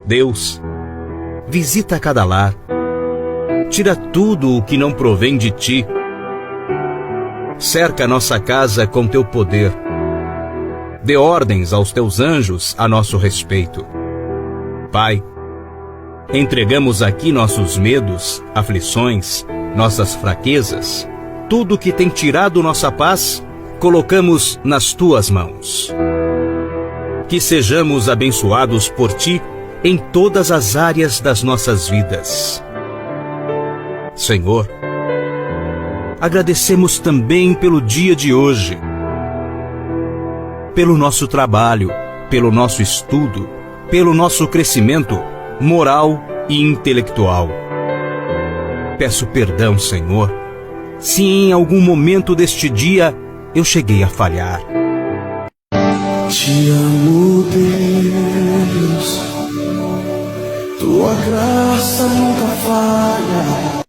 Deus, visita cada lar, tira tudo o que não provém de ti, cerca nossa casa com teu poder, dê ordens aos teus anjos a nosso respeito. Pai, entregamos aqui nossos medos, aflições, nossas fraquezas, tudo que tem tirado nossa paz, colocamos nas tuas mãos. Que sejamos abençoados por ti em todas as áreas das nossas vidas. Senhor, agradecemos também pelo dia de hoje, pelo nosso trabalho, pelo nosso estudo, pelo nosso crescimento moral e intelectual. Peço perdão, Senhor, se em algum momento deste dia eu cheguei a falhar. Te amo, Deus, tua graça nunca falha.